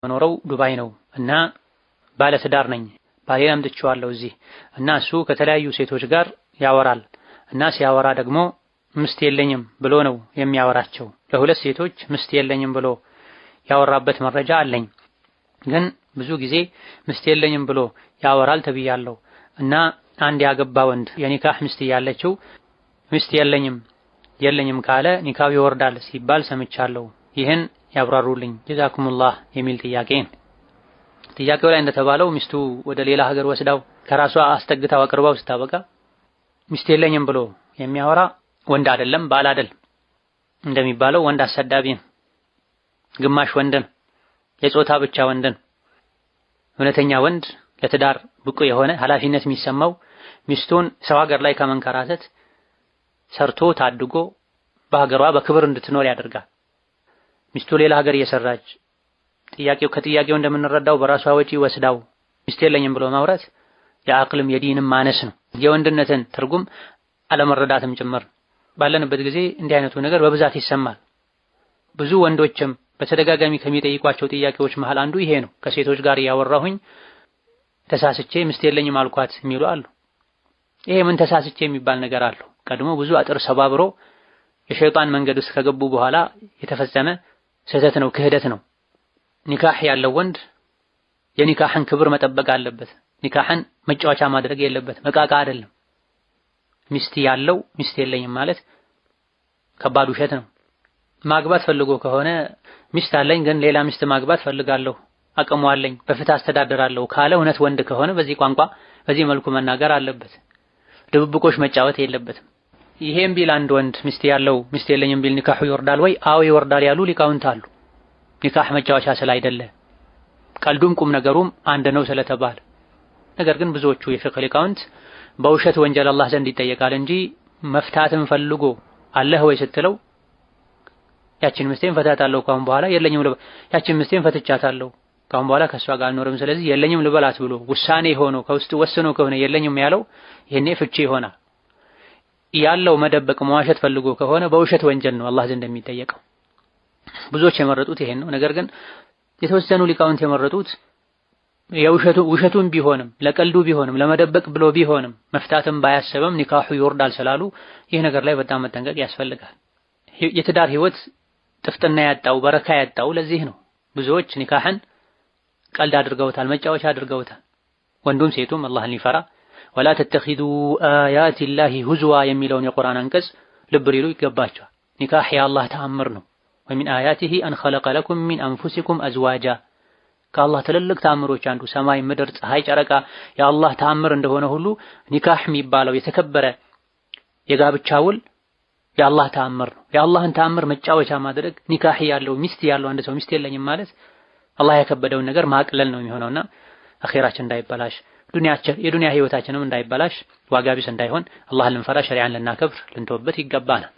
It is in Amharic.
መኖረው ዱባይ ነው እና ባለትዳር ነኝ። ባሌን አምጥቼዋለሁ እዚህ እና እሱ ከተለያዩ ሴቶች ጋር ያወራል እና ሲያወራ ደግሞ ምስት የለኝም ብሎ ነው የሚያወራቸው። ለሁለት ሴቶች ምስት የለኝም ብሎ ያወራበት መረጃ አለኝ። ግን ብዙ ጊዜ ምስት የለኝም ብሎ ያወራል ተብያለሁ እና አንድ ያገባ ወንድ የኒካህ ምስት ያለችው ምስት የለኝም ካለ ኒካው ይወርዳል ሲባል ሰምቻለሁ። ይህን ያብራሩልኝ ጀዛኩሙላህ የሚል ጥያቄ ነው። ጥያቄው ላይ እንደተባለው ሚስቱ ወደ ሌላ ሀገር ወስዳው ከራሷ አስጠግታው አቅርባው ስታበቃ ሚስት የለኝም ብሎ የሚያወራ ወንድ አይደለም፣ ባል አይደለም። እንደሚባለው ወንድ አሰዳቢ ነው፣ ግማሽ ወንድ ነው፣ የጾታ ብቻ ወንድ ነው። እውነተኛ ወንድ ለትዳር ብቁ የሆነ ኃላፊነት የሚሰማው ሚስቱን ሰው ሀገር ላይ ከመንከራተት ሰርቶ ታድጎ በሀገሯ በክብር እንድትኖር ያደርጋል። ሚስቱ ሌላ ሀገር እየሰራች ከጥያቄው እንደምንረዳው በራሷ ወጪ ወስዳው ሚስት የለኝም ብሎ ማውራት የአቅልም የዲንም ማነስ ነው። የወንድነትን ትርጉም አለመረዳትም ጭምር። ባለንበት ጊዜ እንዲህ አይነቱ ነገር በብዛት ይሰማል። ብዙ ወንዶችም በተደጋጋሚ ከሚጠይቋቸው ጥያቄዎች መሃል አንዱ ይሄ ነው። ከሴቶች ጋር ያወራሁኝ ተሳስቼ ሚስት የለኝም አልኳት የሚሉ አሉ። ይሄ ምን ተሳስቼ የሚባል ነገር አለው? ቀድሞ ብዙ አጥር ሰባብሮ የሸይጣን መንገድ ውስጥ ከገቡ በኋላ የተፈጸመ ስህተት ነው፣ ክህደት ነው። ኒካህ ያለው ወንድ የኒካህን ክብር መጠበቅ አለበት። ኒካህን መጫወቻ ማድረግ የለበትም። መቃቃ አይደለም። ሚስት ያለው ሚስት የለኝም ማለት ከባድ ውሸት ነው። ማግባት ፈልጎ ከሆነ ሚስት አለኝ ግን ሌላ ሚስት ማግባት ፈልጋለሁ፣ አቅሙ አለኝ፣ በፍትህ አስተዳደራለሁ ካለ እውነት ወንድ ከሆነ በዚህ ቋንቋ በዚህ መልኩ መናገር አለበት። ድብብቆሽ መጫወት የለበትም። ይሄም ቢል አንድ ወንድ ሚስት ያለው ሚስት የለኝም ቢል ኒካሁ ይወርዳል ወይ? አዎ ይወርዳል ያሉ ሊቃውንት አሉ። ኒካህ መጫወቻ ስላይደለ ቀልዱም ቁም ነገሩም አንድ ነው ስለተባለ። ነገር ግን ብዙዎቹ የፍቅህ ሊቃውንት በውሸት ወንጀል አላህ ዘንድ ይጠየቃል እንጂ መፍታትን ፈልጎ አለህ ወይ ስትለው ያችን ምስቴን ፈታታለሁ ካሁን በኋላ የለኝም ያችን ምስቴን ፈትቻታለሁ ካሁን በኋላ ከሷ ጋር አልኖርም ስለዚህ የለኝም ልበላት ብሎ ውሳኔ ሆኖ ከውስጥ ወስኖ ከሆነ የለኝም ያለው ይሄኔ ፍቺ ይሆናል። ያለው መደበቅ መዋሸት ፈልጎ ከሆነ በውሸት ወንጀል ነው አላህ ዘንድ የሚጠየቀው። ብዙዎች የመረጡት ይሄን ነው። ነገር ግን የተወሰኑ ሊቃውንት የመረጡት ውሸቱን ቢሆንም ለቀልዱ ቢሆንም ለመደበቅ ብሎ ቢሆንም መፍታትም ባያሰበም ኒካሁ ይወርዳል ስላሉ ይህ ነገር ላይ በጣም መጠንቀቅ ያስፈልጋል። የትዳር ህይወት ጥፍጥና ያጣው በረካ ያጣው ለዚህ ነው። ብዙዎች ኒካህን ቀልድ አድርገውታል፣ መጫወቻ አድርገውታል። ወንዱም ሴቱም አላህን ሊፈራ ወላ ተተኺዱ አያቲ ላሂ ሁዝዋ የሚለውን የቁርአን አንቀጽ ልብ ሊሉ ይገባቸዋል። ኒካህ የአላህ ተአምር ነው። ወሚን አያቲሂ አን ኸለቀ ለኩም ሚን አንፉሲኩም አዝዋጃ ከአላህ ትልልቅ ተአምሮች አንዱ ሰማይ፣ ምድር፣ ፀሐይ፣ ጨረቃ የአላህ ተአምር እንደሆነ ሁሉ ኒካህ የሚባለው የተከበረ የጋብቻ ውል የአላህ ተአምር ነው። የአላህን ተአምር መጫወቻ ማድረግ ኒካህ ያለው ሚስት ያለው አንድ ሰው ሚስት የለኝም ማለት አላህ ያከበደውን ነገር ማቅለል ነው የሚሆነውና አኺራችን እንዳይበላሽ የዱንያ ህይወታችንም እንዳይበላሽ ዋጋ ቢስ እንዳይሆን አላህን ልንፈራ ሸሪዓን ልናከብር ልንተወበት ይገባናል።